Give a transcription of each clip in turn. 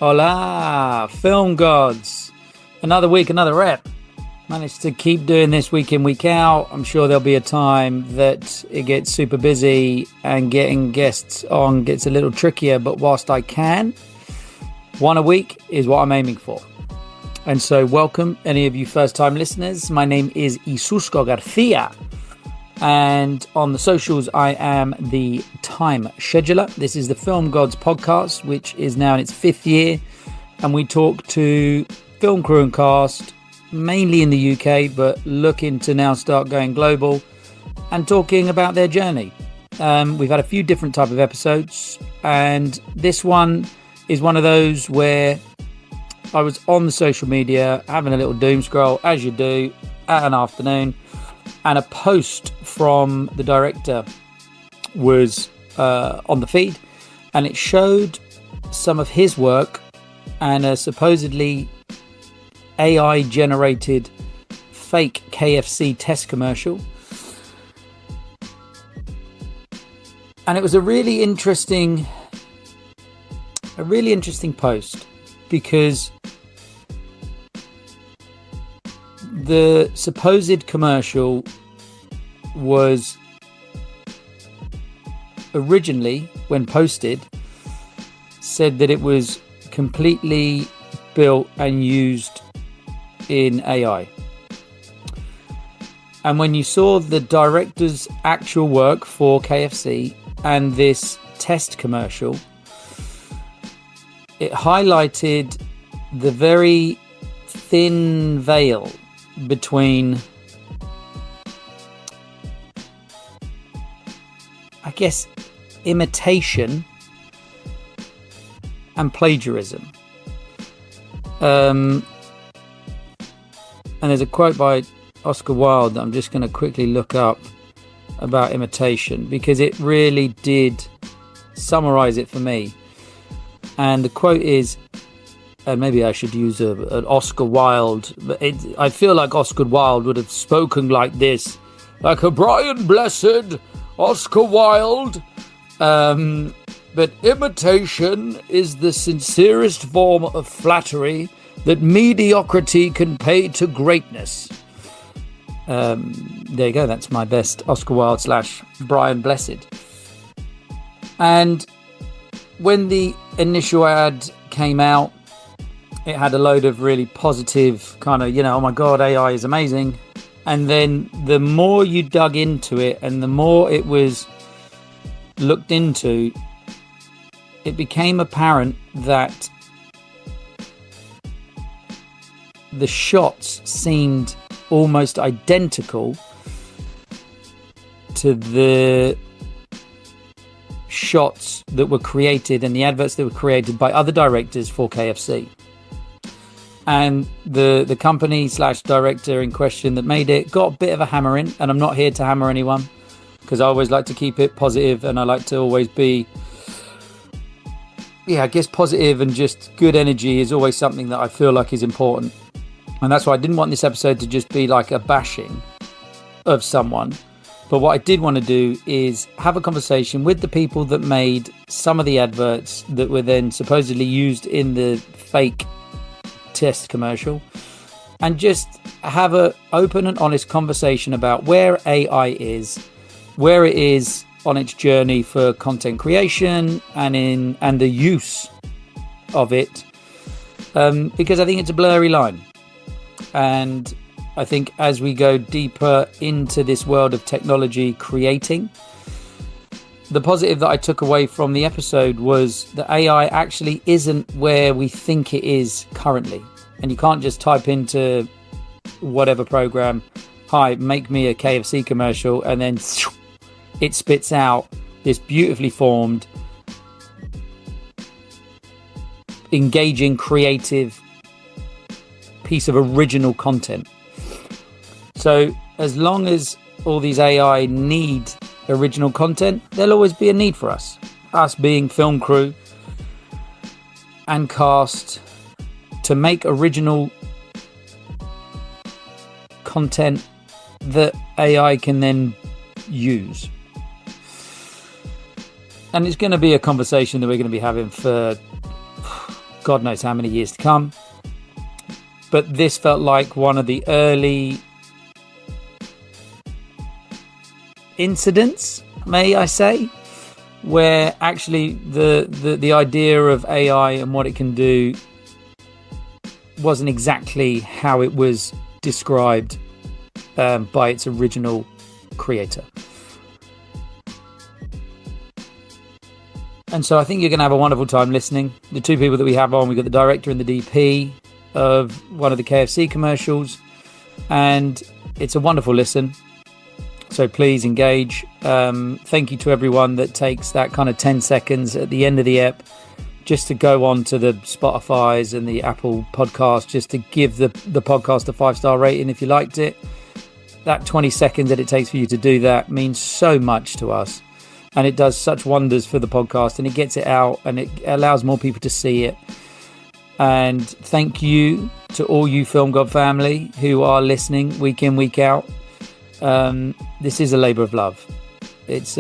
Hola, film gods. Another week, another rep. Managed to keep doing this week in, week out. I'm sure there'll be a time that it gets super busy and getting guests on gets a little trickier. But whilst I can, one a week is what I'm aiming for. And so welcome any of you first-time listeners. My name is Isusko Garcia. And on the socials, I am the time scheduler. This is the Film Gods podcast, which is now in its 5th year. And we talk to film crew and cast, mainly in the UK, but looking to now start going global and talking about their journey. We've had a few different type of episodes. And this one is one of those where I was on the social media having a little doom scroll, as you do, at an afternoon. And a post from the director was on the feed, and it showed some of his work and a supposedly AI generated fake KFC test commercial. And it was a really interesting post, because the supposed commercial was originally, when posted, said that it was completely built and used in AI. And when you saw the director's actual work for KFC and this test commercial, it highlighted the very thin veil between, I guess, imitation and plagiarism. And there's a quote by Oscar Wilde that I'm just going to quickly look up about imitation, because it really did summarize it for me. And the quote is, and maybe I should use an Oscar Wilde, but I feel like Oscar Wilde would have spoken like this, like a Brian Blessed, Oscar Wilde. But imitation is the sincerest form of flattery that mediocrity can pay to greatness. There you go. That's my best Oscar Wilde / Brian Blessed. And when the initial ad came out, it had a load of really positive kind of, oh my God, AI is amazing. And then the more you dug into it and the more it was looked into, it became apparent that the shots seemed almost identical to the shots that were created and the adverts that were created by other directors for KFC. And the company / director in question that made it got a bit of a hammering, and I'm not here to hammer anyone, because I always like to keep it positive, and I like to always be, I guess positive, and just good energy is always something that I feel like is important. And that's why I didn't want this episode to just be like a bashing of someone. But what I did want to do is have a conversation with the people that made some of the adverts that were then supposedly used in the fake test commercial, and just have a open and honest conversation about where AI is, where it is on its journey for content creation and the use of it, because I think it's a blurry line. And I think as we go deeper into this world of technology creating, the positive that I took away from the episode was that AI actually isn't where we think it is currently. And you can't just type into whatever program, hi, make me a KFC commercial, and then it spits out this beautifully formed, engaging, creative piece of original content. So as long as all these AI need original content, there'll always be a need for us being film crew and cast, to make original content that AI can then use. And it's going to be a conversation that we're going to be having for God knows how many years to come. But this felt like one of the early incidents, may I say, where actually the idea of AI and what it can do wasn't exactly how it was described by its original creator. And so I think you're going to have a wonderful time listening. The two people that we have on, we've got the director and the DP of one of the KFC commercials, and it's a wonderful listen. So please engage. Thank you to everyone that takes that kind of 10 seconds at the end of the ep just to go on to the Spotify's and the Apple podcast, just to give the podcast a 5-star rating if you liked it. That 20 seconds that it takes for you to do that means so much to us. And it does such wonders for the podcast, and it gets it out and it allows more people to see it. And thank you to all you Film God family who are listening week in, week out. This is a labor of love. It's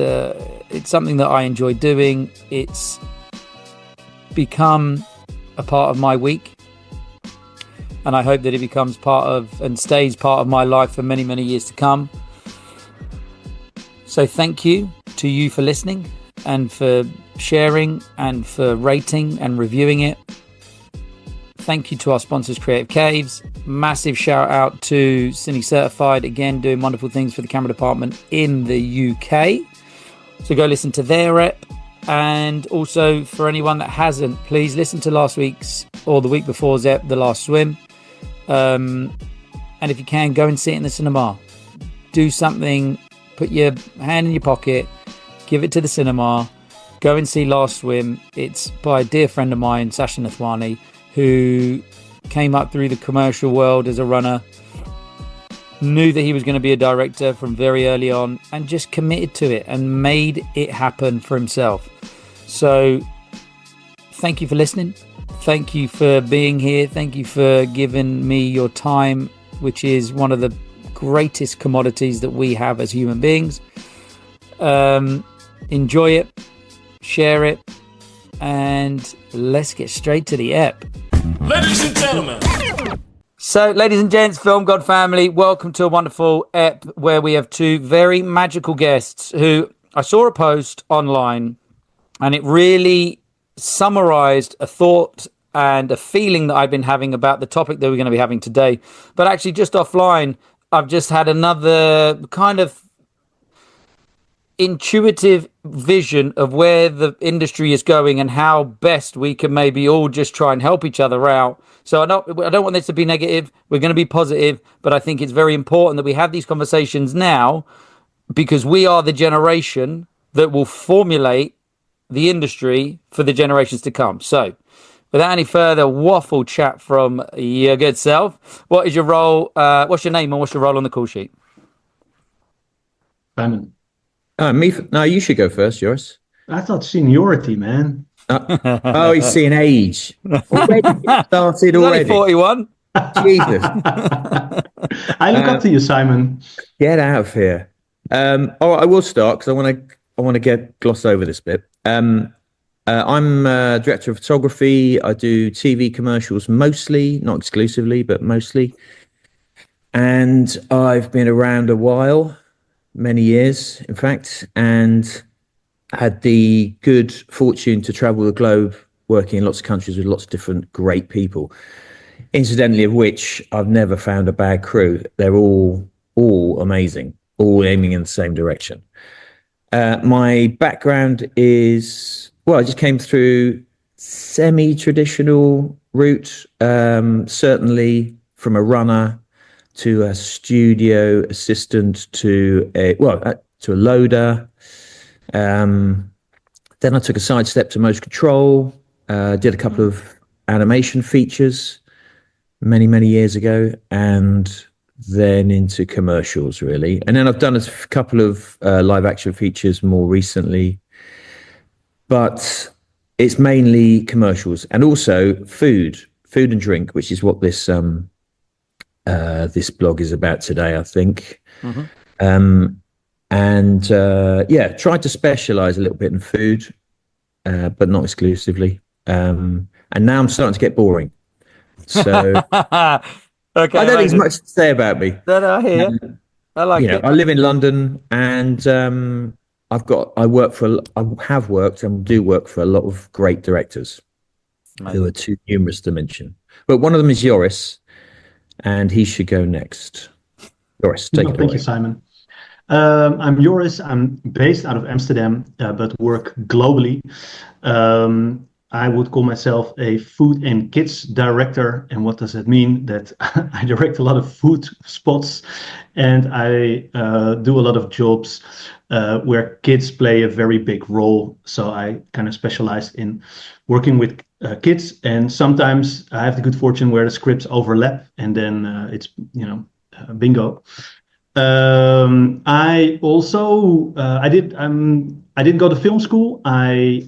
something that I enjoy doing. It's become a part of my week, and I hope that it becomes part of and stays part of my life for many, many years to come. So thank you to you for listening and for sharing and for rating and reviewing it. Thank you to our sponsors, Creative Caves. Massive shout out to Cine Certified, again, doing wonderful things for the camera department in the UK. So go listen to their ep. And also for anyone that hasn't, please listen to last week's or the week before's ep, The Last Swim. And if you can, go and see it in the cinema. Do something, put your hand in your pocket, give it to the cinema, go and see Last Swim. It's by a dear friend of mine, Sasha Nathwani, who came up through the commercial world as a runner, knew that he was going to be a director from very early on, and just committed to it and made it happen for himself. So thank you for listening. Thank you for being here. Thank you for giving me your time, which is one of the greatest commodities that we have as human beings. Enjoy it, share it, and let's get straight to the ep. Ladies and gentlemen. So, ladies and gents, Film God family, welcome to a wonderful ep where we have two very magical guests who I saw a post online, and it really summarized a thought and a feeling that I've been having about the topic that we're going to be having today. But actually, just offline, I've just had another kind of intuitive vision of where the industry is going and how best we can maybe all just try and help each other out. So I don't want this to be negative. We're going to be positive, but I think it's very important that we have these conversations now, because we are the generation that will formulate the industry for the generations to come. So without any further waffle chat from your good self, what is your role? What's your name and what's your role on the call sheet? Simon. No, you should go first, Joris. I thought seniority, man. Oh, he's seeing age. Already started already. 41. Jesus. I look up to you, Simon. Get out of here. All right, I will start because I want to gloss over this bit. I'm director of photography. I do TV commercials mostly, not exclusively, but mostly. And I've been around a while. Many years, in fact, and had the good fortune to travel the globe, working in lots of countries with lots of different great people, incidentally of which I've never found a bad crew. They're all amazing, all aiming in the same direction. My background is, well, I just came through semi-traditional route, certainly from a runner to a studio assistant to a loader. Then I took a sidestep to motion control, did a couple of animation features many, many years ago, and then into commercials, really. And then I've done a couple of live action features more recently, but it's mainly commercials and also food and drink, which is what this blog is about today, I think. Mm-hmm. Tried to specialize a little bit in food, but not exclusively. and now I'm starting to get boring. So Okay, I don't think there's amazing. much to say about me. No, no, I hear. I like You know, it. I live in London, and I have worked and do work for a lot of great directors who Amazing. are too numerous to mention. But one of them is Joris, and he should go next. Joris, take it Thank away. you, Simon. I'm Joris. I'm based out of Amsterdam, but work globally. I would call myself a food and kids director. And what does that mean? That I direct a lot of food spots, and I do a lot of jobs where kids play a very big role. So I kind of specialize in working with kids, and sometimes I have the good fortune where the scripts overlap, and then it's bingo. I also I didn't go to film school. I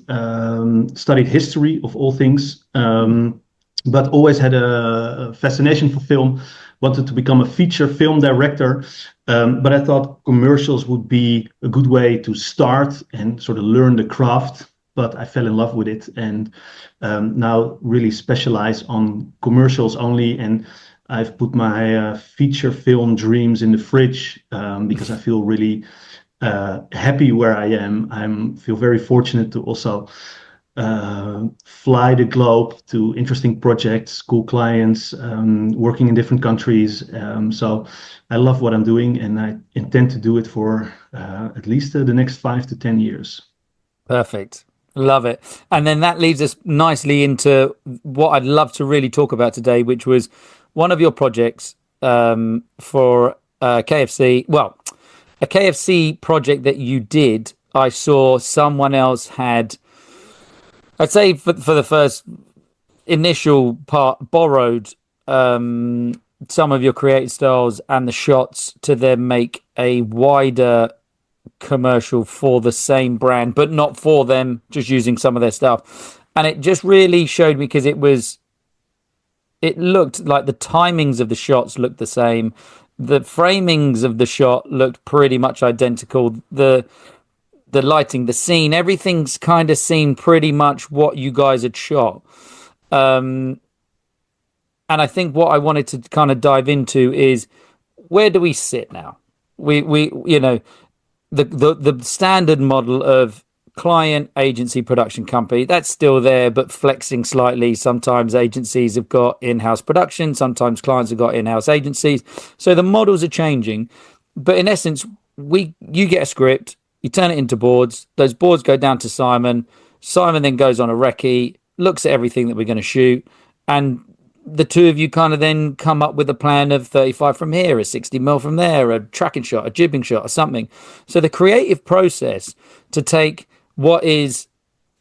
studied history of all things, but always had a fascination for film. Wanted to become a feature film director, but I thought commercials would be a good way to start and sort of learn the craft. But I fell in love with it, and now really specialize on commercials only. And I've put my feature film dreams in the fridge because I feel really happy where I am. I feel very fortunate to also fly the globe to interesting projects, cool clients, working in different countries. So I love what I'm doing, and I intend to do it for at least the next 5 to 10 years. Perfect. Love it. And then that leads us nicely into what I'd love to really talk about today, which was one of your projects for KFC. Well, a KFC project that you did. I saw someone else had, I'd say for the first initial part, borrowed some of your creative styles and the shots to then make a wider commercial for the same brand, but not for them, just using some of their stuff. And it just really showed me because it looked like the timings of the shots looked the same. The framings of the shot looked pretty much identical. The lighting, the scene, everything's kind of seemed pretty much what you guys had shot. And I think what I wanted to kind of dive into is, where do we sit now? We you know, the standard model of client agency production company, that's still there, but flexing slightly. Sometimes agencies have got in-house production, sometimes clients have got in-house agencies, so the models are changing. But in essence, you get a script, you turn it into boards, those boards go down to Simon then goes on a recce, looks at everything that we're going to shoot, and the two of you kind of then come up with a plan of 35 from here, a 60mm from there, a tracking shot, a jibbing shot, or something. So the creative process to take what is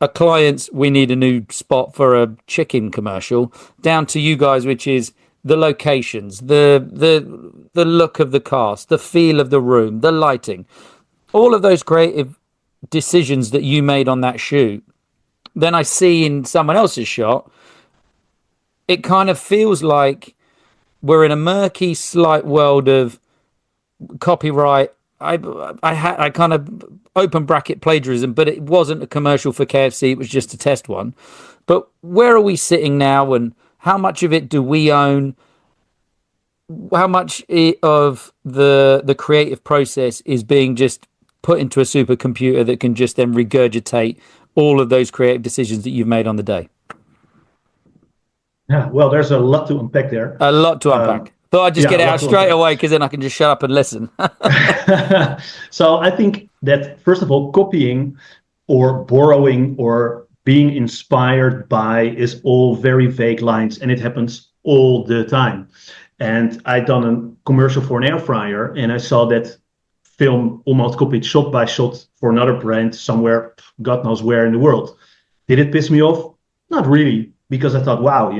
a client's, we need a new spot for a chicken commercial, down to you guys, which is the locations, the look of the cast, the feel of the room, the lighting, all of those creative decisions that you made on that shoot. Then I see in someone else's shot, it kind of feels like we're in a murky, slight world of copyright. I kind of open bracket plagiarism, but it wasn't a commercial for KFC. It was just a test one. But where are we sitting now, and how much of it do we own? How much of the creative process is being just put into a supercomputer that can just then regurgitate all of those creative decisions that you've made on the day? Yeah, well, there's a lot to unpack there. A lot to unpack. Thought I'd just get it out straight away, because then I can just shut up and listen. So I think that, first of all, copying or borrowing or being inspired by is all very vague lines, and it happens all the time. And I done a commercial for an air fryer, and I saw that film almost copied shot by shot for another brand somewhere, God knows where in the world. Did it piss me off? Not really. Because I thought, wow,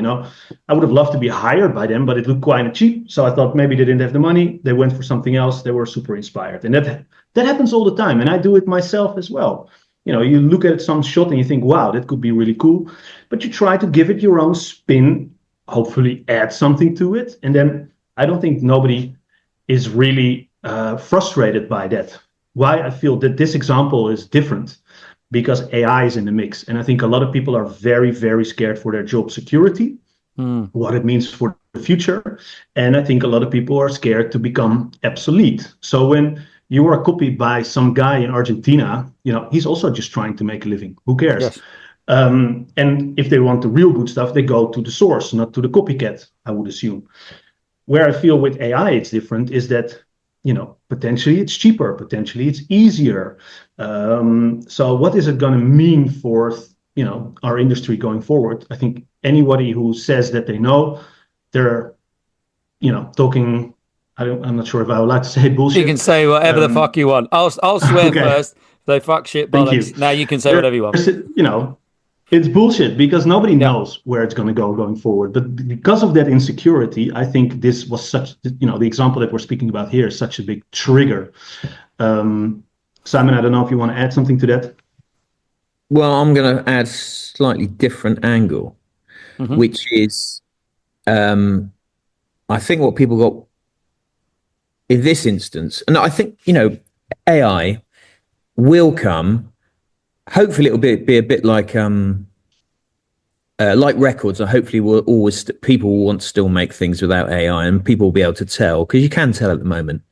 I would have loved to be hired by them, but it looked quite cheap. So I thought maybe they didn't have the money. They went for something else. They were super inspired. And that happens all the time. And I do it myself as well. You look at some shot and you think, wow, that could be really cool. But you try to give it your own spin, hopefully add something to it. And then I don't think nobody is really frustrated by that. Why I feel that this example is different because AI is in the mix. And I think a lot of people are very, very scared for their job security, what it means for the future. And I think a lot of people are scared to become obsolete. So when you are copied by some guy in Argentina, he's also just trying to make a living. Who cares? Yes. And if they want the real good stuff, they go to the source, not to the copycat, I would assume. Where I feel with AI it's different is that, potentially it's cheaper, potentially it's easier. So what is it going to mean for, our industry going forward? I think anybody who says that they know, they're, talking, I'm not sure if I would like to say bullshit. You can say whatever the fuck you want. I'll swear okay. first. So fuck shit bollocks. Now you can say whatever you want. It's bullshit because nobody knows where it's going to go going forward. But because of that insecurity, I think this was the example that we're speaking about here is such a big trigger. Simon, I don't know if you want to add something to that. Well, I'm going to add slightly different angle, which is, I think what people got in this instance, and I think, AI will come. Hopefully it'll be a bit like records. And hopefully people will want to still make things without AI, and people will be able to tell, because you can tell at the moment.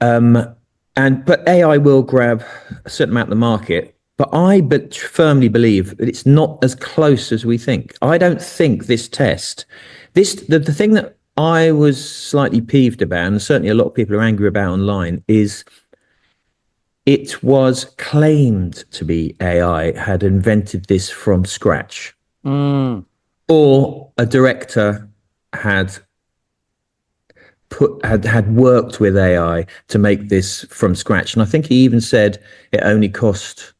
But AI will grab a certain amount of the market. But I firmly believe that it's not as close as we think. I don't think this test, the thing that I was slightly peeved about, and certainly a lot of people are angry about online, is it was claimed to be AI had invented this from scratch, or a director had worked with AI to make this from scratch. And I think he even said it only cost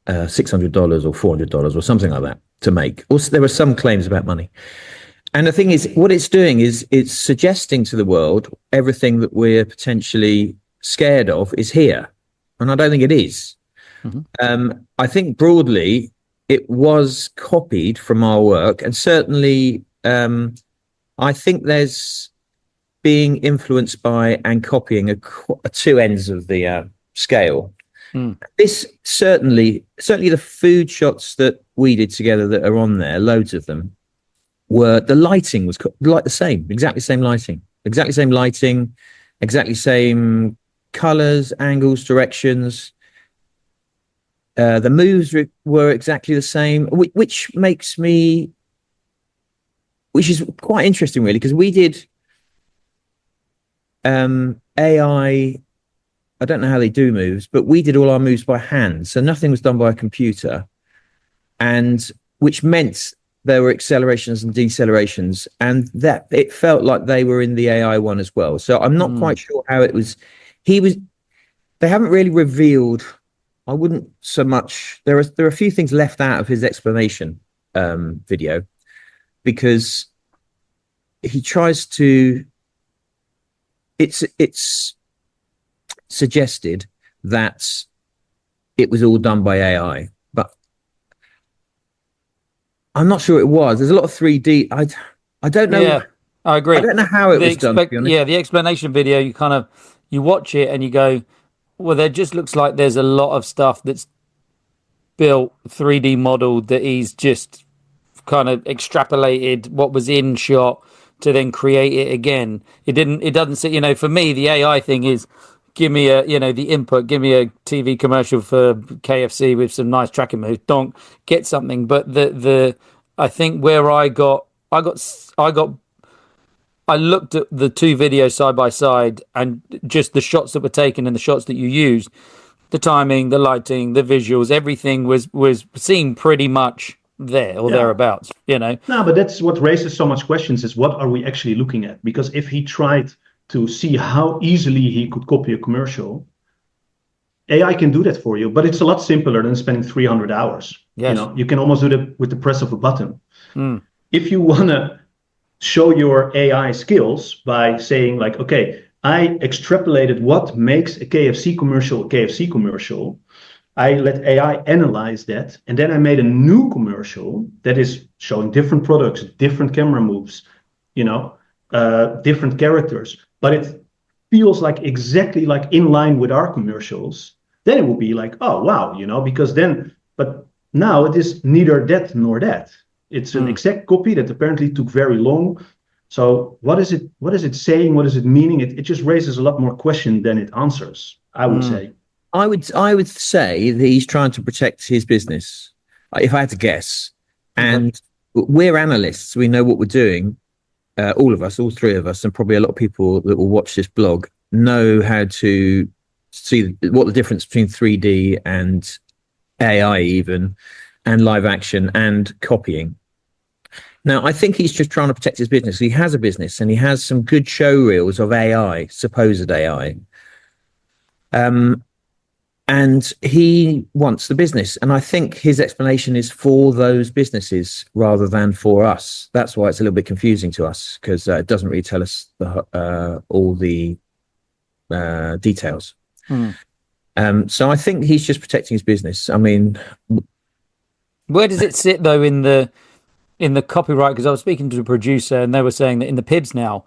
$600 or $400 or something like that to make. Also, there were some claims about money. And the thing is, what it's doing is it's suggesting to the world everything that we're potentially scared of is here. And I don't think it is. I think broadly it was copied from our work. And certainly I think there's being influenced by and copying two ends of the scale. This certainly the food shots that we did together that are on there, loads of them, the lighting was like the same, exactly same lighting, exactly same colors, angles, directions. The moves were exactly the same, which is quite interesting, really, because we did AI. I don't know how they do moves, but we did all our moves by hand, so nothing was done by a computer, and which meant there were accelerations and decelerations, and that it felt like they were in the AI one as well. So I'm not quite sure how it was. They haven't really revealed. I wouldn't so much. There are a few things left out of his explanation video, because he tries to. It's suggested that it was all done by AI, but I'm not sure it was. There's a lot of 3D. I don't know. Yeah, I agree. I don't know how it was done, to be honest. Yeah, the explanation video, you watch it and you go, well, there just looks like there's a lot of stuff that's built 3D modeled that he's just kind of extrapolated what was in shot to then create it again. It doesn't say, for me, the AI thing is, give me the input, give me a TV commercial for KFC with some nice tracking moves. Don't get something. But I think where I looked at the two videos side by side, and just the shots that were taken and the shots that you used, the timing, the lighting, the visuals, everything was seen pretty much there or thereabouts, No, but that's what raises so much questions, is what are we actually looking at? Because if he tried to see how easily he could copy a commercial, AI can do that for you, but it's a lot simpler than spending 300 hours. Yes. You can almost do that with the press of a button. If you want to show your AI skills by saying, like, okay, I extrapolated what makes a KFC commercial. I let AI analyze that, and then I made a new commercial that is showing different products, different camera moves, different characters, but it feels like exactly like in line with our commercials. then it would be like, oh wow, because then, but now it is neither that nor that. It's an exact copy that apparently took very long. So what is it saying? What is it meaning? It just raises a lot more question than it answers, I would say. I would say that he's trying to protect his business, if I had to guess. And we're analysts. We know what we're doing. All of us, all three of us, and probably a lot of people that will watch this blog know how to see what the difference between 3D and AI even, and live action and copying. Now, I think he's just trying to protect his business. He has a business and he has some good show reels of AI, supposed AI. And he wants the business. And I think his explanation is for those businesses rather than for us. That's why it's a little bit confusing to us, because it doesn't really tell us all the details. So I think he's just protecting his business. I mean, where does it sit though in the copyright? Because I was speaking to a producer and they were saying that in the PIBs now,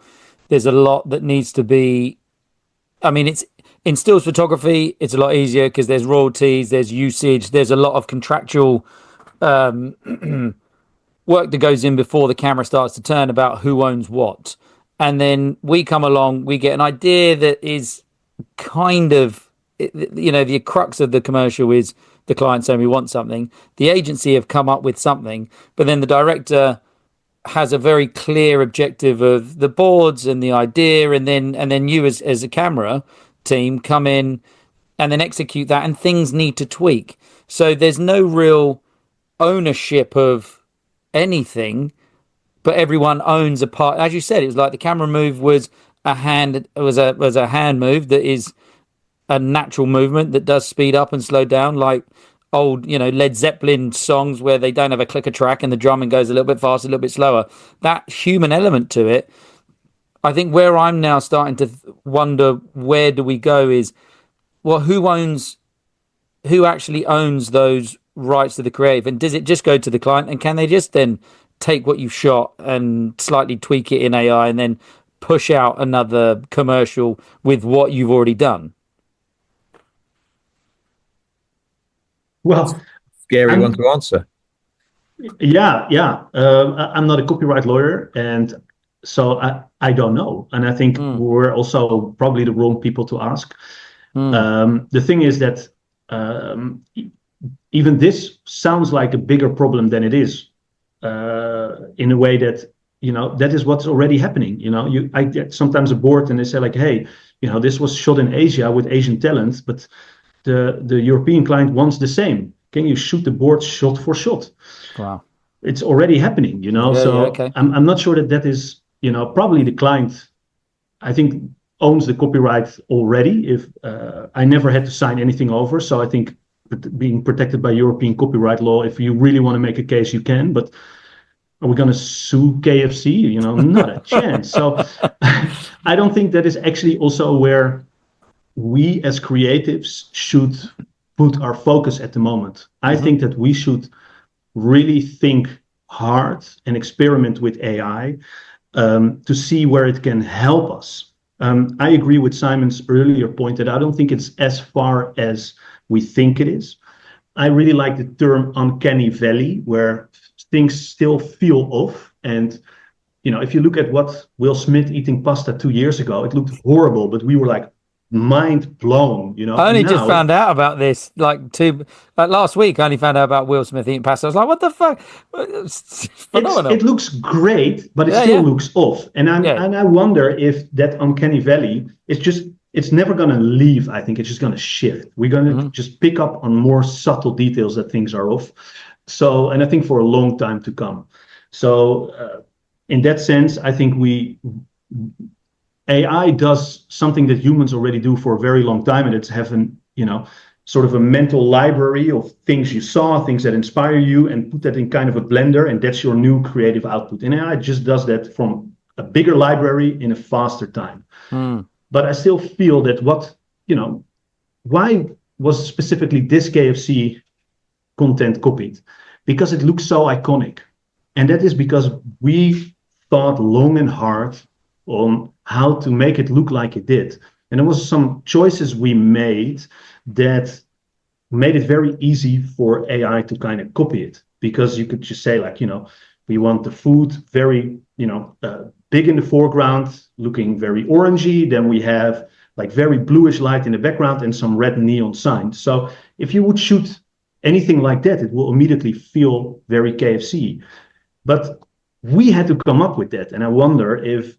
there's a lot that needs to be. I mean, it's in stills photography, it's a lot easier because there's royalties, there's usage, there's a lot of contractual work that goes in before the camera starts to turn about who owns what. And then we come along, we get an idea that is kind of, the crux of the commercial is the client saying we want something. The agency have come up with something, but then the director has a very clear objective of the boards and the idea, and then you as a camera team come in and then execute that, and things need to tweak. So there's no real ownership of anything, but everyone owns a part. As you said, it was like the camera move was a hand move that is a natural movement that does speed up and slow down, like old, Led Zeppelin songs where they don't have a clicker track and the drumming goes a little bit faster, a little bit slower. That human element to it, I think where I'm now starting to wonder where do we go is, well, who actually owns those rights to the creative, and does it just go to the client, and can they just then take what you've shot and slightly tweak it in AI and then push out another commercial with what you've already done? Well, scary one to answer. Yeah. I'm not a copyright lawyer, and so I don't know. And I think we're also probably the wrong people to ask. The thing is that even this sounds like a bigger problem than it is, in a way that, that is what's already happening. I get sometimes a board and they say like, hey, this was shot in Asia with Asian talent, but the European client wants the same. Can you shoot the board shot for shot? Wow. It's already happening, Okay. I'm not sure that is, probably the client, I think, owns the copyright already. If I never had to sign anything over. So I think being protected by European copyright law, if you really want to make a case, you can, but are we going to sue KFC? Not a chance. So I don't think that is actually also where we as creatives should put our focus at the moment. I think that we should really think hard and experiment with AI to see where it can help us. I agree with Simon's earlier point that I don't think it's as far as we think it is. I really like the term uncanny valley, where things still feel off. And, if you look at what Will Smith eating pasta 2 years ago, it looked horrible, but we were like, mind blown. I only just found out about this last week. I only found out about Will Smith eating pasta. I was like, what the fuck? It looks great, but it still looks off. And I wonder if that uncanny valley is it's never going to leave. I think it's just going to shift. We're going to just pick up on more subtle details that things are off. So, and I think for a long time to come. So in that sense, I think AI does something that humans already do for a very long time, and it's having, sort of a mental library of things you saw, things that inspire you, and put that in kind of a blender, and that's your new creative output. And AI just does that from a bigger library in a faster time. But I still feel that why was specifically this KFC content copied? Because it looks so iconic. And that is because we thought long and hard on how to make it look like it did. And there was some choices we made that made it very easy for AI to kind of copy it, because you could just say, like, we want the food very, big in the foreground, looking very orangey. Then we have like very bluish light in the background and some red neon signs. So if you would shoot anything like that, it will immediately feel very KFC. But we had to come up with that. And I wonder if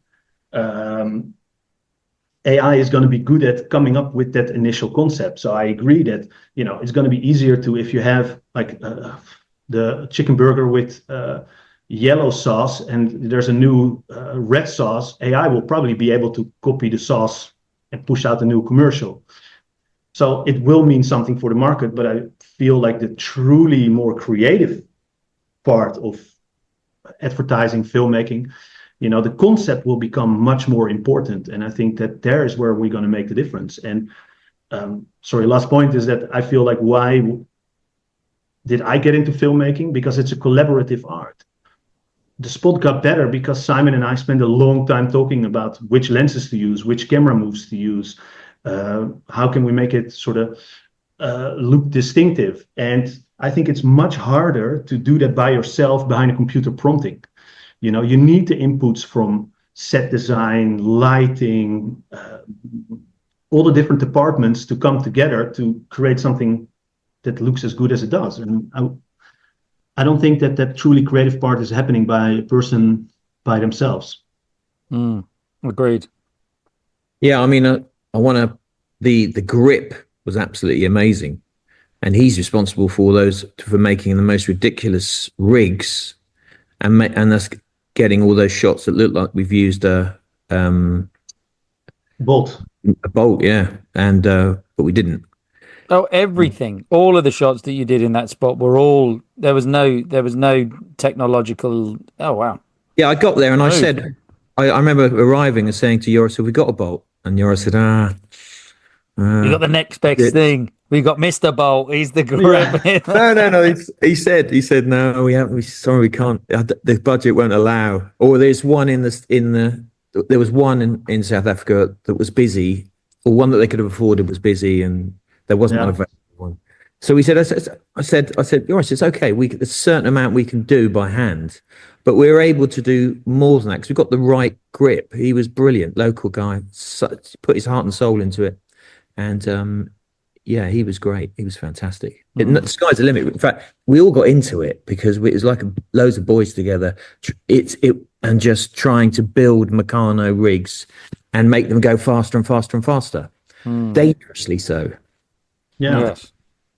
AI is going to be good at coming up with that initial concept. So I agree that, it's going to be easier to, if you have like the chicken burger with yellow sauce and there's a new red sauce, AI will probably be able to copy the sauce and push out a new commercial. So it will mean something for the market, but I feel like the truly more creative part of advertising, filmmaking, the concept will become much more important. And I think that there is where we're going to make the difference. And last point is that I feel like, why did I get into filmmaking? Because it's a collaborative art. The spot got better because Simon and I spent a long time talking about which lenses to use, which camera moves to use, how can we make it sort of look distinctive. And I think it's much harder to do that by yourself behind a computer prompting. You need the inputs from set design, lighting, all the different departments to come together to create something that looks as good as it does. And I don't think that truly creative part is happening by a person by themselves. Agreed. Yeah, I mean, I want to. The grip was absolutely amazing, and he's responsible for making the most ridiculous rigs, and us getting all those shots that look like we've used a bolt. A bolt, yeah, and but we didn't. Oh, everything, all of the shots that you did in that spot were all, there was no technological. Oh, wow. Yeah, I got there and I said, I remember arriving and saying to Joris, have we got a bolt? And Joris said, we got the next best thing. We got Mr. Bolt. He's the grip. Yeah. No. He said, no, we haven't. Sorry, we can't. The budget won't allow. Or there's one there was one in South Africa that was busy, or one that they could have afforded was busy, and there wasn't an available one. So we said, I said, Joris, it's okay. There's a certain amount we can do by hand, but we were able to do more than that because we got the right grip. He was brilliant, local guy, put his heart and soul into it, and yeah, he was great. He was fantastic. The sky's the limit. In fact, we all got into it because it was like loads of boys together. And just trying to build Meccano rigs and make them go faster and faster and faster, dangerously so. Yeah. Yes.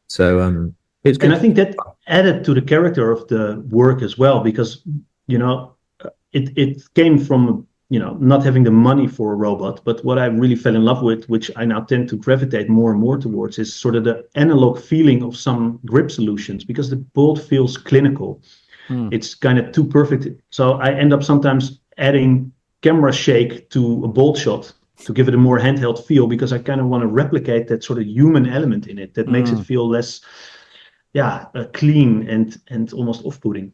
So it's good. And I think that added to the character of the work as well, because it came from not having the money for a robot, but what I really fell in love with, which I now tend to gravitate more and more towards, is sort of the analog feeling of some grip solutions, because the bolt feels clinical. It's kind of too perfect. So I end up sometimes adding camera shake to a bolt shot to give it a more handheld feel, because I kind of want to replicate that sort of human element in it that makes it feel less, clean and almost off-putting.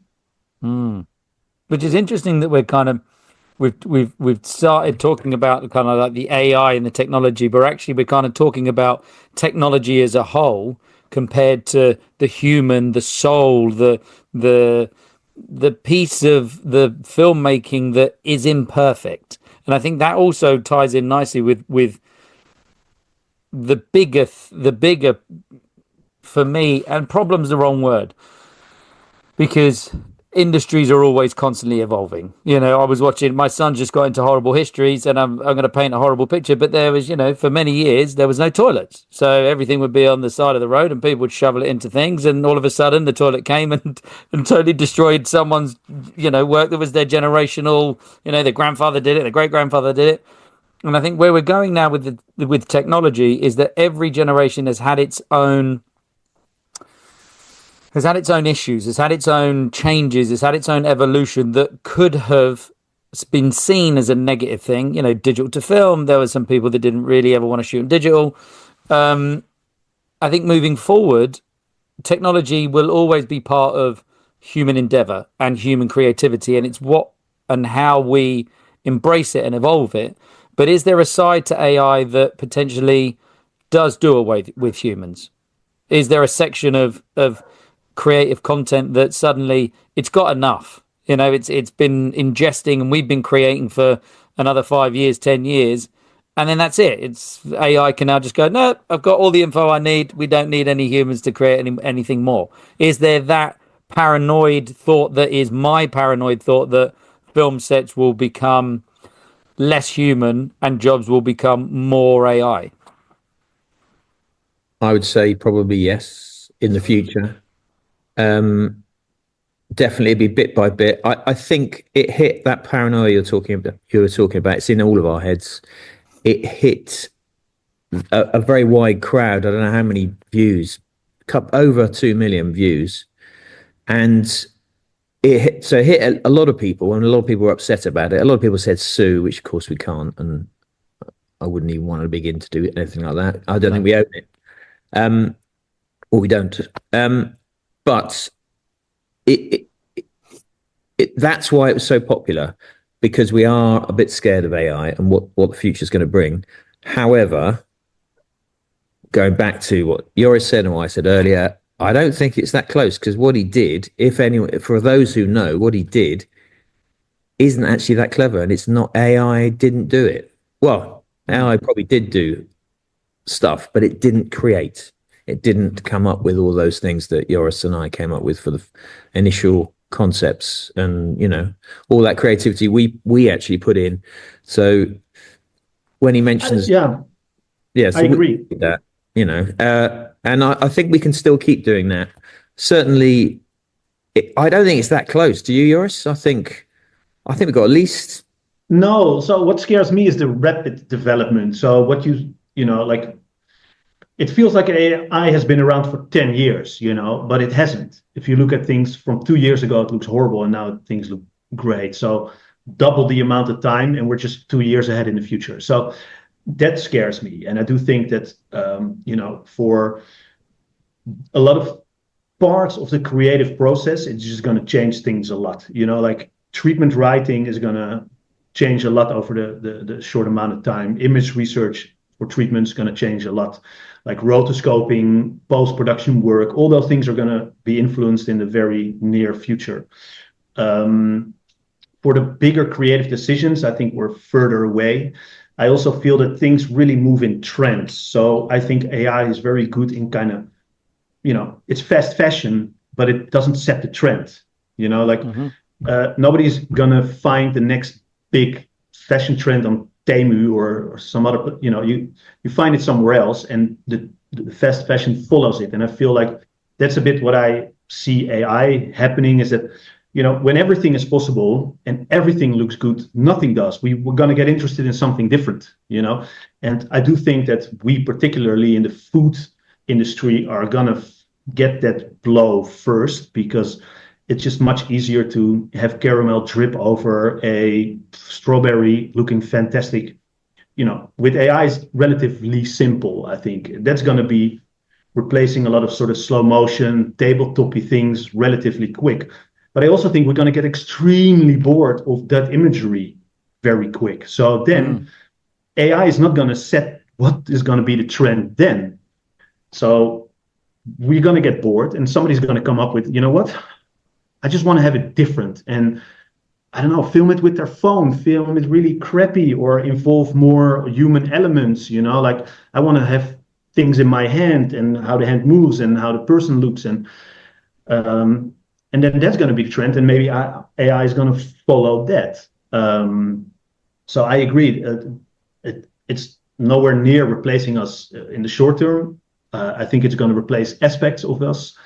Which is interesting that we're kind of we've started talking about kind of like the AI and the technology, but actually we're kind of talking about technology as a whole compared to the human, the soul, the piece of the filmmaking that is imperfect. And I think that also ties in nicely with the bigger for me, and problem's the wrong word, because industries are always constantly evolving. I was watching, my son just got into horrible histories, and I'm going to paint a horrible picture, but there was, for many years, there was no toilets. So everything would be on the side of the road and people would shovel it into things. And all of a sudden the toilet came and totally destroyed someone's, work that was their generational, their grandfather did it, their great grandfather did it. And I think where we're going now with technology is that every generation has had its own issues, has had its own changes, has had its own evolution that could have been seen as a negative thing. Digital to film, there were some people that didn't really ever want to shoot in digital. I think moving forward, technology will always be part of human endeavor and human creativity, and it's what and how we embrace it and evolve it. But is there a side to AI that potentially does do away with humans? Is there a section of creative content that suddenly it's got enough? You know, it's been ingesting, and we've been creating for another 5 years, 10 years, and then that's it. It's AI can now just go, no, I've got all the info I need. We don't need any humans to create anything more. Is there that paranoid thought that is my paranoid thought that film sets will become less human and jobs will become more AI? I would say probably yes in the future. Definitely be bit by bit. I think it hit that paranoia you were talking about. It's in all of our heads. It hit a very wide crowd. I don't know how many views, over 2 million views, and it hit a lot of people, and a lot of people were upset about it. A lot of people said sue, which of course we can't, and I wouldn't even want to begin to do anything like that. I don't think we own it, or we don't. But that's why it was so popular, because we are a bit scared of AI and what the future is going to bring. However, going back to what Joris said and what I said earlier, I don't think it's that close, because what he did, if anyone, for those who know, what he did isn't actually that clever, and it's not AI didn't do it. Well, AI probably did do stuff, but it didn't create. It didn't come up with all those things that Joris and I came up with for the initial concepts, and all that creativity we actually put in. So when he mentions so I agree that, and I think we can still keep doing that. Certainly, I don't think it's that close. Do you, Joris? I think we've got at least. No. So what scares me is the rapid development. So what like, it feels like AI has been around for 10 years, but it hasn't. If you look at things from 2 years ago, it looks horrible, and now things look great. So double the amount of time, and we're just 2 years ahead in the future. So that scares me. And I do think that, for a lot of parts of the creative process, it's just going to change things a lot. Like treatment writing is going to change a lot over the short amount of time. Image research for treatment is going to change a lot. Like rotoscoping, post-production work, all those things are going to be influenced in the very near future. For the bigger creative decisions, I think we're further away. I also feel that things really move in trends. So I think AI is very good in kind of, it's fast fashion, but it doesn't set the trend. Nobody's going to find the next big fashion trend on Temu or some other, you find it somewhere else, and the fast fashion follows it. And I feel like that's a bit what I see AI happening, is that, when everything is possible and everything looks good, nothing does. We're going to get interested in something different, and I do think that we, particularly in the food industry, are going to get that blow first, because it's just much easier to have caramel drip over a strawberry looking fantastic. With AI, it's relatively simple. I think that's going to be replacing a lot of sort of slow motion, tabletopy things relatively quick. But I also think we're going to get extremely bored of that imagery very quick. So then AI is not going to set what is going to be the trend then. So we're going to get bored, and somebody's going to come up with, what? I just want to have it different. And I don't know, film it with their phone, film it really crappy, or involve more human elements, like I want to have things in my hand and how the hand moves and how the person looks. And then that's going to be the trend, and maybe AI is going to follow that. So I agree. It's nowhere near replacing us in the short term. I think it's going to replace aspects of us,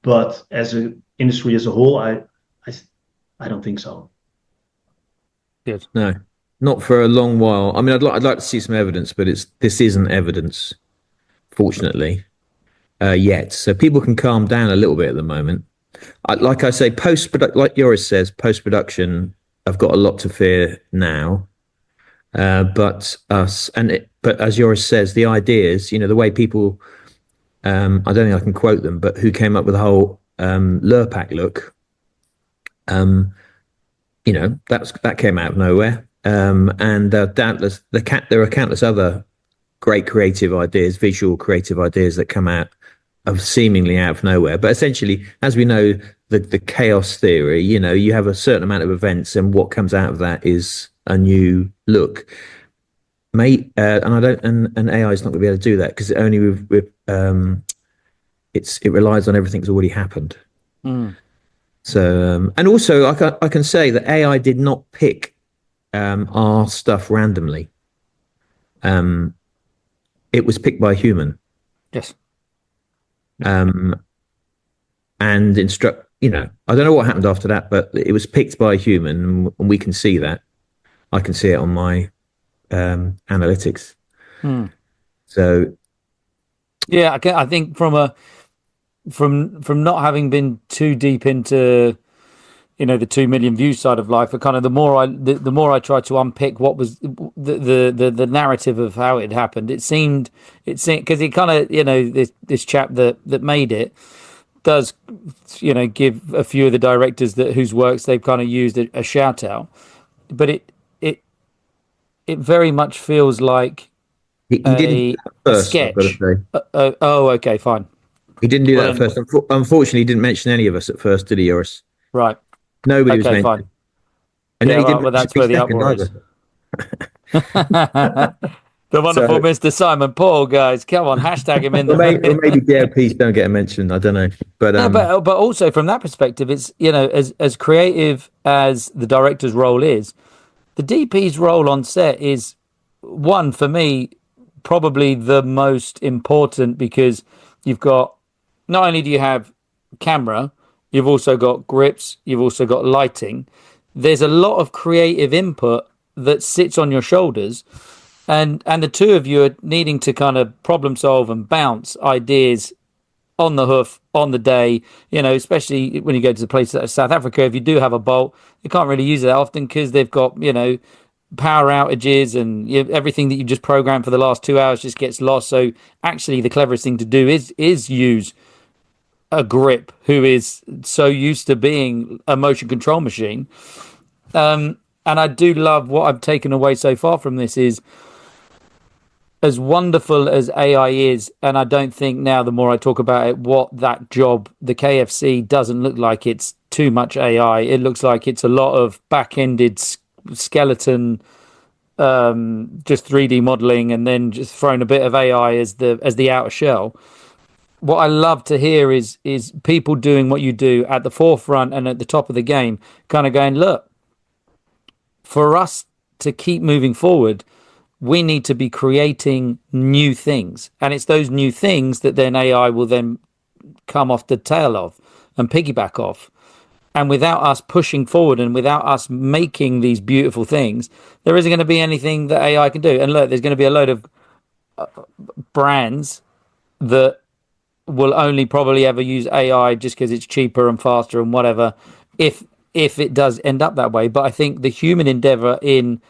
but as an industry as a whole, I don't think so. Good. No, not for a long while. I mean, I'd like to see some evidence, but this isn't evidence, fortunately, yet. So people can calm down a little bit at the moment. Like I say, like Joris says, post-production, I've got a lot to fear now. But as Joris says, the ideas, the way people, I don't think I can quote them, but who came up with the whole Lurpak look, that came out of nowhere. And doubtless there are countless other great creative ideas, visual creative ideas that come out seemingly out of nowhere. But essentially, as we know, the chaos theory, you have a certain amount of events, and what comes out of that is a new look. And AI is not going to be able to do that, because it only it relies on everything that's already happened. So and also I can say that AI did not pick our stuff randomly. It was picked by a human. Yes. And I don't know what happened after that, but it was picked by a human, and we can see that. I can see it on my analytics. So yeah, I think from not having been too deep into the 2 million views side of life, but kind of the more I tried to unpick what was the narrative of how it happened, it seemed because it kind of this chap that made it does give a few of the directors whose works they've kind of used a shout out, but it very much feels like he didn't first, sketch. I've got to say. Okay, fine. He didn't do that first. Unfortunately, he didn't mention any of us at first, did he, Joris? Right. Nobody was Okay, mentioned. fine. And then he didn't well, that's where the uproar is. The wonderful Mr. Simon Paul, guys. Come on, hashtag him in or maybe DOPs don't get mentioned. I don't know. But but also from that perspective, it's as creative as the director's role is, the DP's role on set is one, for me, probably the most important, because you've got, not only do you have camera, you've also got grips, you've also got lighting. There's a lot of creative input that sits on your shoulders, and the two of you are needing to kind of problem solve and bounce ideas on the hoof on the day, especially when you go to the places like South Africa. If you do have a bolt, you can't really use it that often because they've got power outages, and everything that you just programmed for the last 2 hours just gets lost. So actually the cleverest thing to do is use a grip who is so used to being a motion control machine. And I do love what I've taken away so far from this is, as wonderful as AI is, and I don't think now the more I talk about it, what that job, the KFC, doesn't look like it's too much AI. It looks like it's a lot of back-ended skeleton, just 3D modeling, and then just thrown a bit of AI as the outer shell. What I love to hear is people doing what you do at the forefront and at the top of the game, kind of going, look, for us to keep moving forward, we need to be creating new things. And it's those new things that then AI will then come off the tail of and piggyback off. And without us pushing forward and without us making these beautiful things, there isn't going to be anything that AI can do. And look, there's going to be a load of brands that will only probably ever use AI just because it's cheaper and faster and whatever, if it does end up that way. But I think the human endeavor in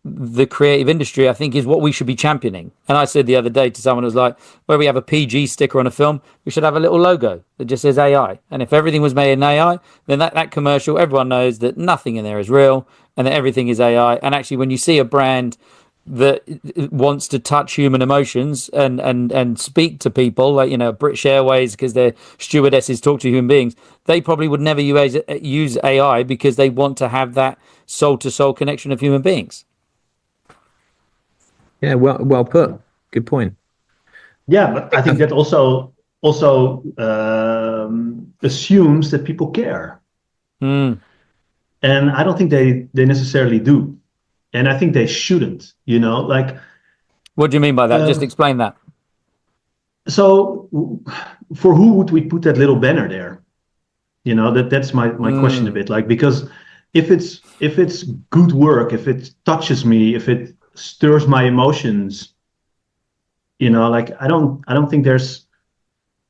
the creative industry, I think, is what we should be championing. And I said the other day to someone who was like, where we have a PG sticker on a film, we should have a little logo that just says AI. And if everything was made in AI, then that commercial, everyone knows that nothing in there is real and that everything is AI. And actually, when you see a brand that wants to touch human emotions and speak to people, like British Airways, because their stewardesses talk to human beings, they probably would never use AI because they want to have that soul-to-soul connection of human beings. Yeah, well put. Good point. Yeah, but I think that also assumes that people care, and I don't think they necessarily do, and I think they shouldn't. Like, what do you mean by that? Just explain that. So, for who would we put that little banner there? That's my question a bit. Like, because if it's good work, if it touches me, if it stirs my emotions, like I don't think there's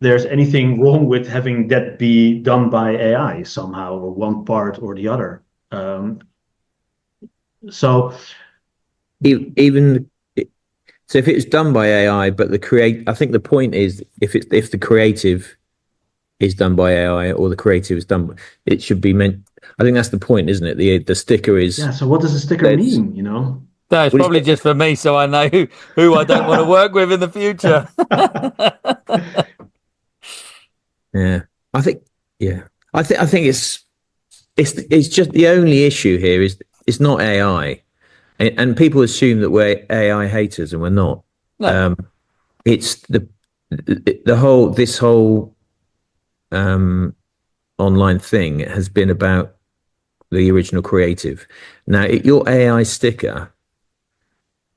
anything wrong with having that be done by AI somehow, or one part or the other. So even so, if it's done by AI, but I think the point is, if the creative is done by AI or the creative is done, it should be meant. I think that's the point, isn't it? The sticker is. Yeah. So what does the sticker mean? No, it's probably just for me, so I know who I don't want to work with in the future. Yeah, I think. Yeah, I think it's just the only issue here is it's not AI, and people assume that we're AI haters, and we're not. No. It's the whole this whole online thing has been about the original creative. Now, your AI sticker,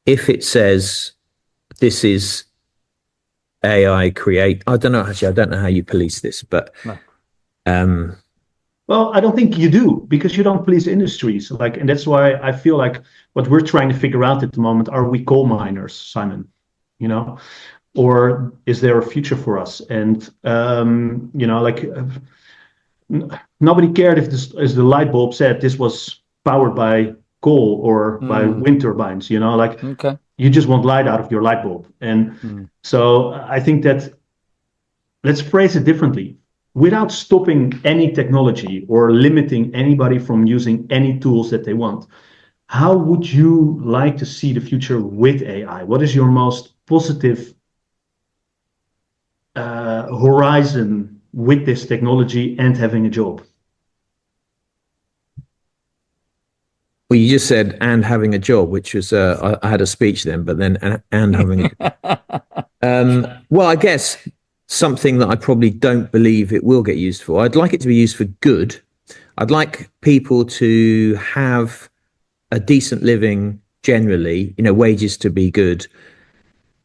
if it says this is AI create, I don't know. Actually, I don't know how you police this, but No. Well, I don't think you do because you don't police industries. Like, and that's why I feel like what we're trying to figure out at the moment, are we coal miners, Simon? You know, or is there a future for us? And like nobody cared if this, as the light bulb said, this was powered by coal or by wind turbines. Like Okay. you just want light out of your light bulb. And so I think that let's phrase it differently. Without stopping any technology or limiting anybody from using any tools that they want, how would you like to see the future with AI? What is your most positive horizon with this technology and having a job? Well, you just said and having a job, which was I had a speech then, but then and having. Well, I guess something that I probably don't believe it will get used for. I'd like it to be used for good. I'd like people to have a decent living generally, wages to be good.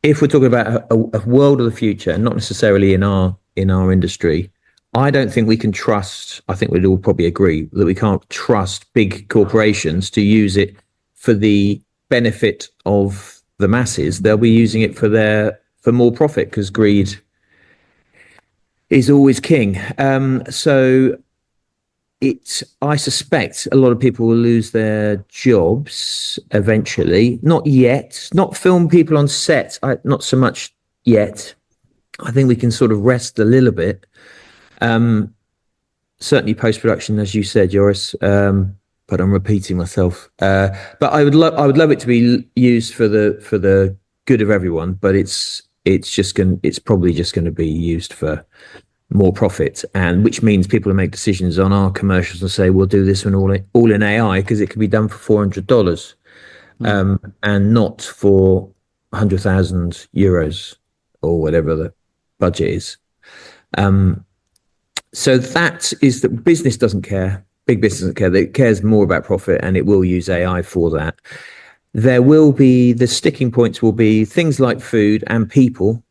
If we're talking about a world of the future, and not necessarily in our industry, I don't think we can trust. I think we'd all probably agree that we can't trust big corporations to use it for the benefit of the masses. They'll be using it for more profit because greed is always king. So I suspect a lot of people will lose their jobs eventually. Not yet. Not film people on set. Not so much yet. I think we can sort of rest a little bit. Certainly post-production, as you said, Joris. But I'm repeating myself. But I would love it to be used for the good of everyone. But it's probably just going to be used for more profit, and which means people will make decisions on our commercials and say we'll do this one all in AI because it can be done for $400 and not for 100,000 euros or whatever the budget is. So that is that business doesn't care. Big business doesn't care. It cares more about profit, and it will use AI for that. There will be the sticking points will be things like food and people.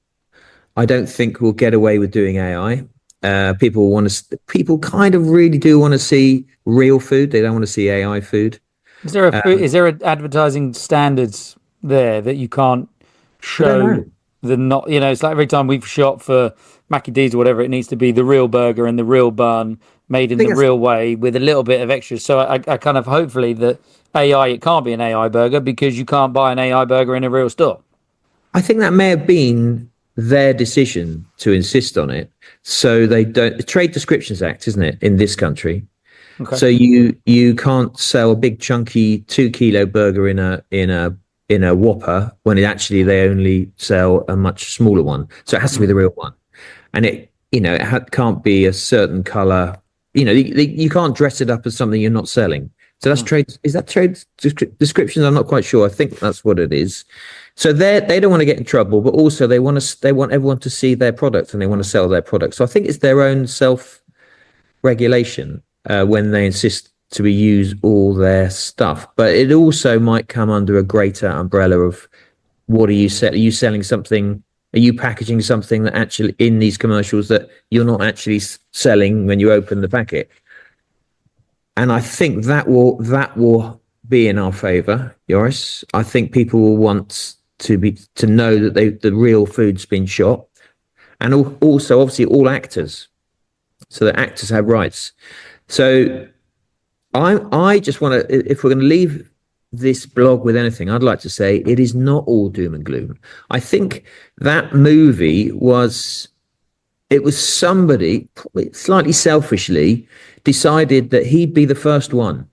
I don't think we'll get away with doing AI. People kind of really do want to see real food. They don't want to see AI food. Is there a advertising standards there that you can't show it's like every time we've shot for Mackie D's or whatever, it needs to be the real burger and the real bun made in the real way with a little bit of extra. So I kind of hopefully that it can't be an AI burger because you can't buy an AI burger in a real store. I think that may have been their decision to insist on it, so they don't. The Trade Descriptions Act, isn't it, in this country? Okay. So you can't sell a big chunky 2 kilo burger in a Whopper when they only sell a much smaller one. So it has to be the real one, and it can't be a certain color. You can't dress it up as something you're not selling. So that's trade. Is that trade descriptions? I'm not quite sure. I think that's what it is. So they don't want to get in trouble, but also they want everyone to see their product and they want to sell their product. So I think it's their own self-regulation when they insist to use all their stuff. But it also might come under a greater umbrella of what are you selling? Are you selling something? Are you packaging something that actually in these commercials that you're not actually selling when you open the packet? And I think that will be in our favor, Joris. I think people will want to know that the real food's been shot, and also obviously all actors, so that actors have rights. So I just want to, if we're going to leave this blog with anything, I'd like to say it is not all doom and gloom. I think that movie was somebody slightly selfishly decided that he'd be the first one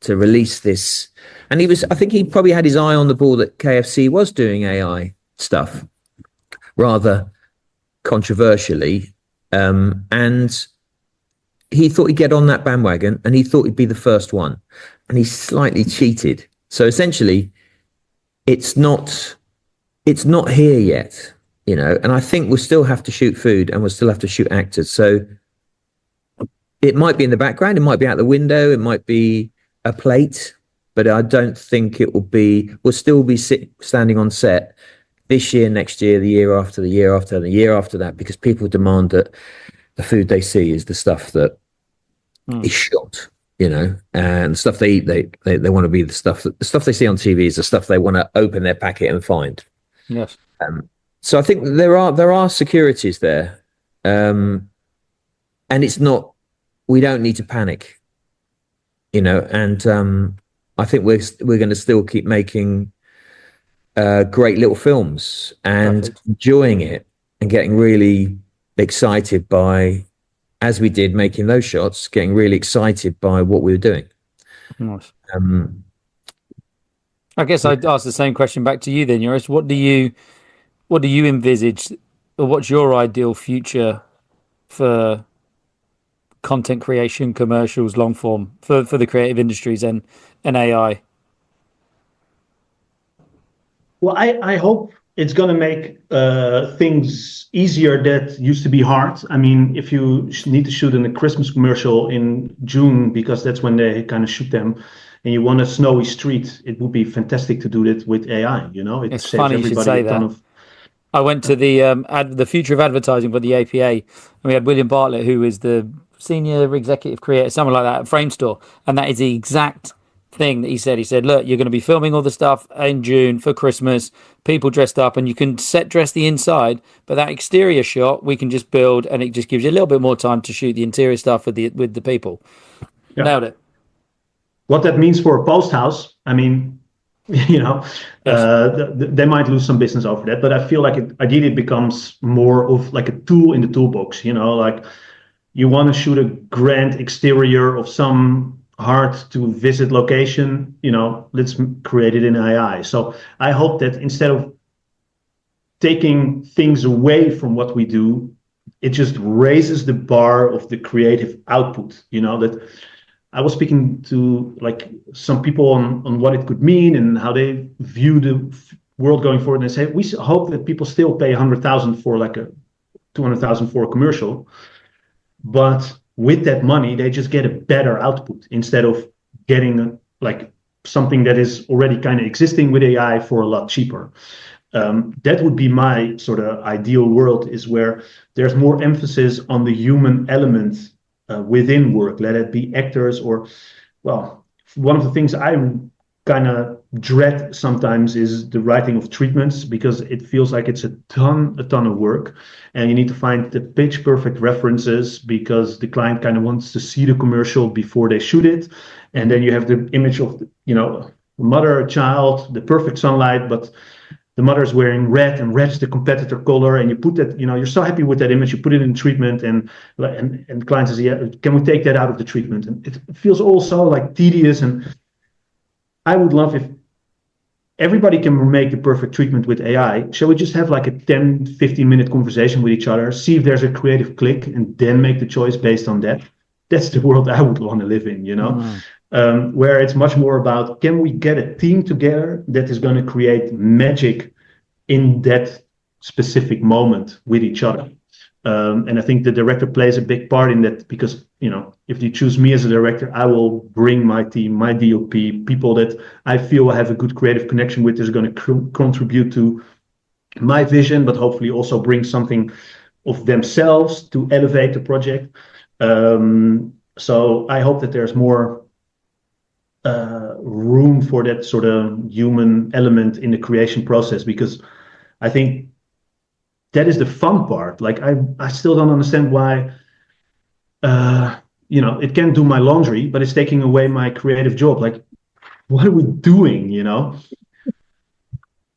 to release this. And I think he probably had his eye on the ball that KFC was doing AI stuff rather controversially. And he thought he'd get on that bandwagon, and he thought he'd be the first one, and he slightly cheated. So essentially, it's not here yet, and I think we'll still have to shoot food, and we'll still have to shoot actors. So it might be in the background, it might be out the window, it might be a plate, but I don't think it will be. We'll still be standing on set this year, next year, the year after, the year after, the year after that, because people demand that the food they see is the stuff that is shot, and the stuff they eat, they want to be the stuff they see on TV is the stuff they want to open their packet and find. Yes. So I think there are securities there, and it's not. We don't need to panic, and I think we're going to still keep making great little films and Perfect. enjoying it and getting really excited by, as we did making those shots, getting really excited by what we were doing. Nice. I guess I'd ask the same question back to you then, Joris. What do you envisage, or what's your ideal future for content creation, commercials, long form, for the creative industries and AI? Well, I hope it's going to make things easier that used to be hard. I mean, if you need to shoot in a Christmas commercial in June, because that's when they kind of shoot them, and you want a snowy street, it would be fantastic to do that with AI. It's saves funny you should say that. I went to the future of advertising for the APA, and we had William Bartlett, who is the senior executive creator, something like that, at Frame Store, and that is the exact thing that he said. He said, look, you're going to be filming all the stuff in June for Christmas, people dressed up, and you can dress the inside, but that exterior shot we can just build, and it just gives you a little bit more time to shoot the interior stuff with the people. Yeah. Nailed it. What that means for a post house, I mean, yes. They might lose some business over that, but I feel like ideally it becomes more of like a tool in the toolbox. Like you want to shoot a grand exterior of some hard to visit location, let's create it in AI. So I hope that instead of taking things away from what we do, it just raises the bar of the creative output. That I was speaking to like some people on what it could mean and how they view the world going forward. And they say, we hope that people still pay 100,000 for like a 200,000 for a commercial, but with that money, they just get a better output instead of getting like something that is already kind of existing with AI for a lot cheaper. That would be my sort of ideal world, is where there's more emphasis on the human element within work, let it be actors or, well, one of the things I kind of dread sometimes is the writing of treatments, because it feels like it's a ton of work, and you need to find the pitch perfect references because the client kind of wants to see the commercial before they shoot it, and then you have the image of mother, child, the perfect sunlight, but the mother's wearing red, and red is the competitor color, and you put that, you're so happy with that image, you put it in treatment, and the client says, yeah, can we take that out of the treatment? And it feels also like tedious, and I would love if everybody can make the perfect treatment with AI. Shall we just have like a 10, 15-minute conversation with each other, see if there's a creative click, and then make the choice based on that? That's the world I would want to live in, where it's much more about, can we get a team together that is going to create magic in that specific moment with each other? And I think the director plays a big part in that, because, if you choose me as a director, I will bring my team, my DOP, people that I feel I have a good creative connection with, is going to contribute to my vision, but hopefully also bring something of themselves to elevate the project. So I hope that there's more room for that sort of human element in the creation process, because I think that is the fun part. Like I still don't understand why it can do my laundry, but it's taking away my creative job. Like, what are we doing?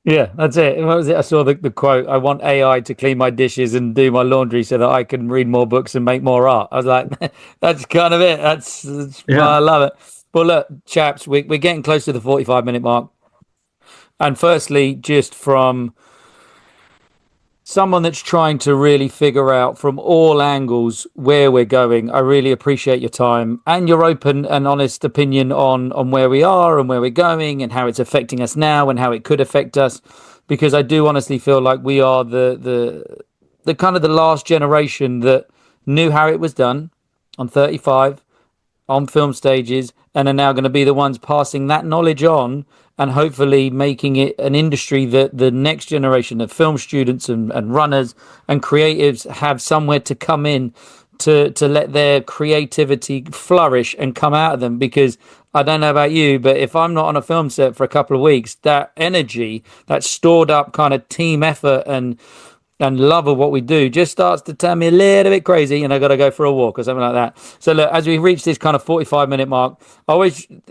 Yeah, that's it. What was it? I saw the quote, I want AI to clean my dishes and do my laundry so that I can read more books and make more art. I was like, that's kind of it. That's Yeah. I love it. Well, look, chaps, we're getting close to the 45-minute mark. And firstly, just from someone that's trying to really figure out from all angles where we're going, I really appreciate your time and your open and honest opinion on where we are and where we're going and how it's affecting us now and how it could affect us. Because I do honestly feel like we are the kind of the last generation that knew how it was done on 35 on film stages and are now going to be the ones passing that knowledge on and hopefully making it an industry that the next generation of film students and runners and creatives have somewhere to come in to let their creativity flourish and come out of them. Because I don't know about you, but if I'm not on a film set for a couple of weeks, that energy, that stored up kind of team effort and love of what we do just starts to turn me a little bit crazy, and I got to go for a walk or something like that. So look, as we reach this kind of 45-minute mark,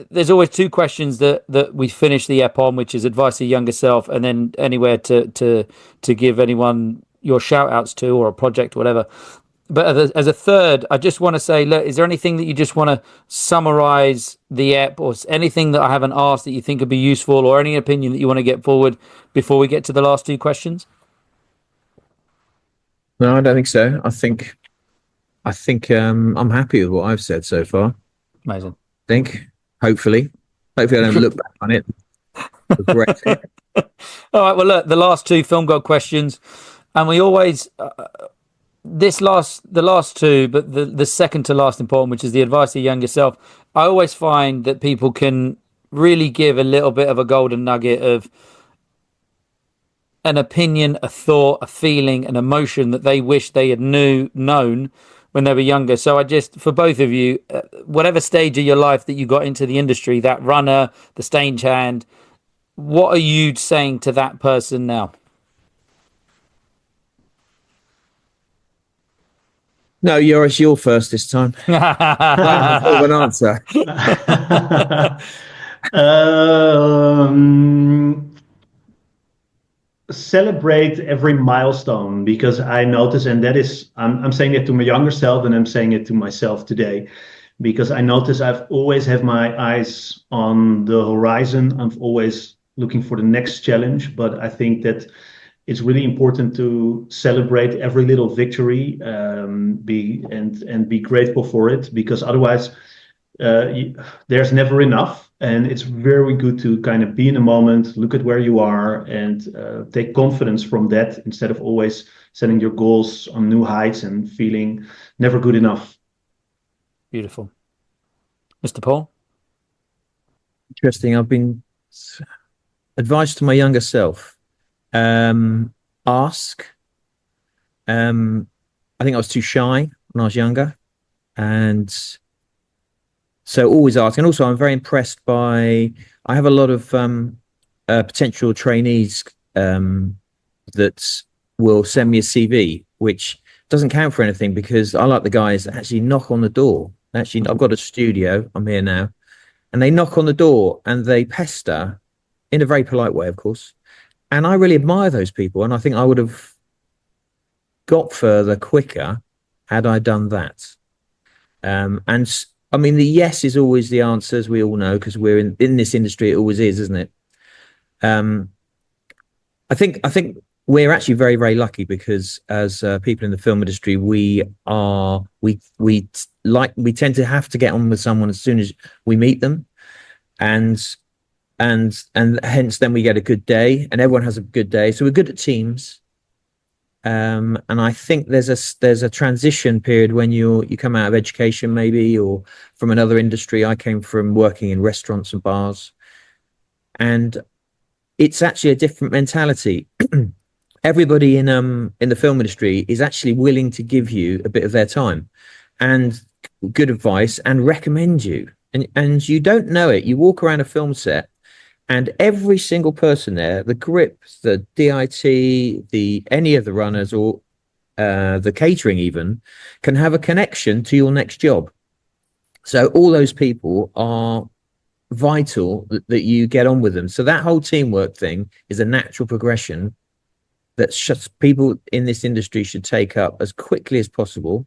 there's always two questions that we finish the ep on, which is advice to younger self, and then anywhere to give anyone your shout outs to or a project or whatever. But as a third, I just want to say, look, is there anything that you just want to summarize the ep or anything that I haven't asked that you think would be useful, or any opinion that you want to get forward before we get to the last two questions? No, I don't think so. I think I'm happy with what I've said so far. Amazing. I think, hopefully I don't look back on it. Regret it. All right. Well, look, the last two Film God questions, and we always the last two, but the second to last important, which is the advice to younger self. I always find that people can really give a little bit of a golden nugget of an opinion, a thought, a feeling, an emotion that they wish they had known when they were younger. So I just, for both of you, whatever stage of your life that you got into the industry, that runner, the stagehand, what are you saying to that person now? No, Joris, you're first this time. I have an answer. Celebrate every milestone, because I notice, and that is, I'm saying it to my younger self, and I'm saying it to myself today, because I notice I've always have my eyes on the horizon. I'm always looking for the next challenge, but I think that it's really important to celebrate every little victory, be grateful for it, because otherwise there's never enough. And it's very good to kind of be in the moment, look at where you are, and take confidence from that, instead of always setting your goals on new heights and feeling never good enough. Beautiful. Mr. Paul? Interesting. I've been advised to my younger self. Ask. I think I was too shy when I was younger, and so always ask. And also, I'm very impressed by. I have a lot of potential trainees that will send me a CV, which doesn't count for anything, because I like the guys that actually knock on the door. Actually, I've got a studio. I'm here now, and they knock on the door and they pester in a very polite way, of course. And I really admire those people, and I think I would have got further quicker had I done that. And I mean, the yes is always the answer, as we all know, because we're in this industry. It always is, isn't it? I think we're actually very, very lucky, because as people in the film industry, we tend to have to get on with someone as soon as we meet them, and hence then we get a good day, and everyone has a good day. So we're good at teams. And I think there's a transition period when you come out of education, maybe, or from another industry. I came from working in restaurants and bars, and it's actually a different mentality. Everybody in the film industry is actually willing to give you a bit of their time and good advice and recommend you, and you don't know it. You walk around a film set, and every single person there, the grip, the DIT, any of the runners, or the catering even, can have a connection to your next job. So all those people are vital that you get on with them. So that whole teamwork thing is a natural progression that people in this industry should take up as quickly as possible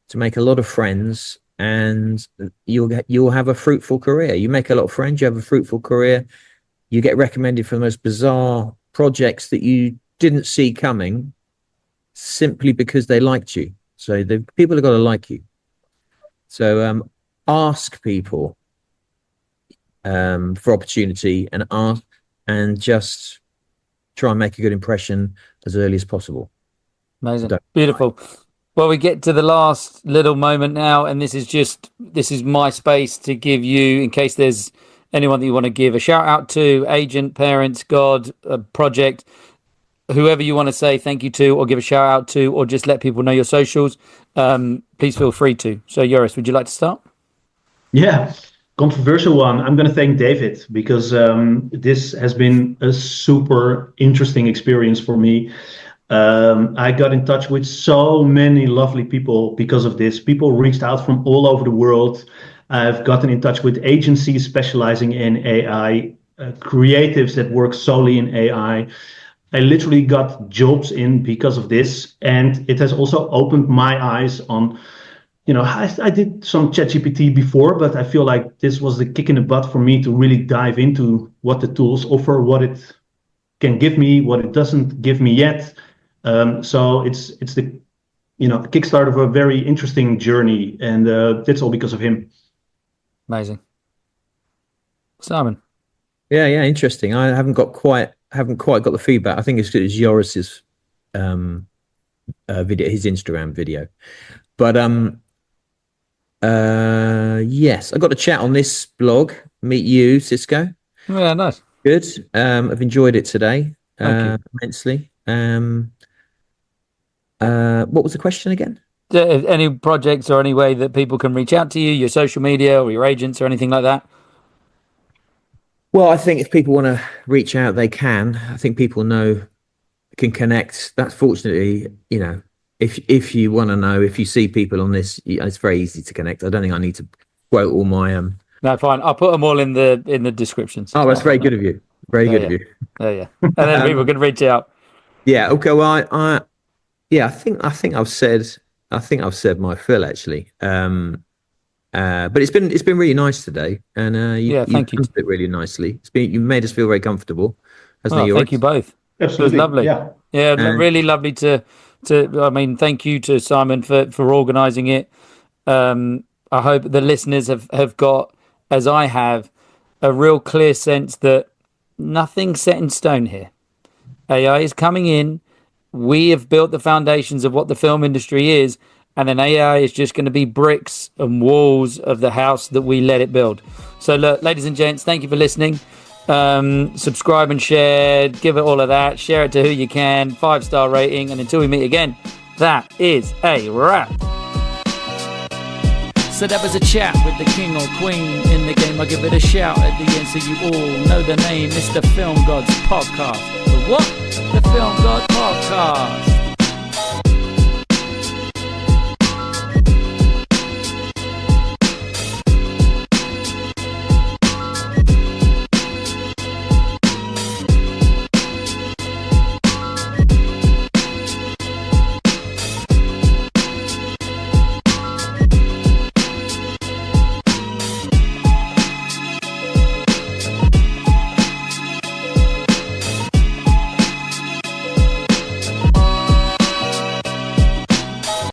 to make a lot of friends, and you'll have a fruitful career. You make a lot of friends, you have a fruitful career. You get recommended for the most bizarre projects that you didn't see coming, simply because they liked you. So the people have got to like you. So ask people for opportunity, and just try and make a good impression as early as possible. Amazing. Beautiful. Well, we get to the last little moment now, and this is my space to give you, in case there's anyone that you want to give a shout out to, agent, parents, God, a project, whoever you want to say thank you to or give a shout out to, or just let people know your socials. Please feel free to. So Joris, would you like to start? Yeah, controversial one. I'm going to thank David because this has been a super interesting experience for me. I got in touch with so many lovely people because of this. People reached out from all over the world. I've gotten in touch with agencies specializing in AI, creatives that work solely in AI. I literally got jobs in because of this. And it has also opened my eyes on, I did some ChatGPT before, but I feel like this was the kick in the butt for me to really dive into what the tools offer, what it can give me, what it doesn't give me yet. So it's the kickstart of a very interesting journey, and that's all because of him. Amazing. Simon. Yeah, interesting. I haven't quite got the feedback. I think it's Joris's video, his Instagram video. But yes, I got a chat on this blog. Meet you, Isusko. Yeah, nice. Good. I've enjoyed it today immensely. What was the question again? Any projects or any way that people can reach out to you, your social media or your agents or anything like that? Well, I think if people want to reach out, they can. I think people can connect. That's fortunately, if you want to know, if you see people on this, it's very easy to connect. I don't think I need to quote all my No, fine. I'll put them all in the descriptions. Oh, that's very good of you. Very good of you. Oh yeah. And then people can reach out. Yeah. Okay. Well, I think I've said my fill actually. But it's been really nice today, and you've handled it really nicely. You made us feel very comfortable. Thank you both. Absolutely. It was lovely. Yeah, really lovely to. I mean, thank you to Simon for organising it. I hope the listeners have got, as I have, a real clear sense that nothing's set in stone here. AI is coming in. We have built the foundations of what the film industry is, and then AI is just going to be bricks and walls of the house that we let it build. So look, ladies and gents, thank you for listening. Subscribe and share, give it all of that, share it to who you can, 5-star rating, and until we meet again, that is a wrap. So that was a chat with the king or queen in the game. I give it a shout at the end so you all know the name. It's the Film Gods Podcast. The what? The Film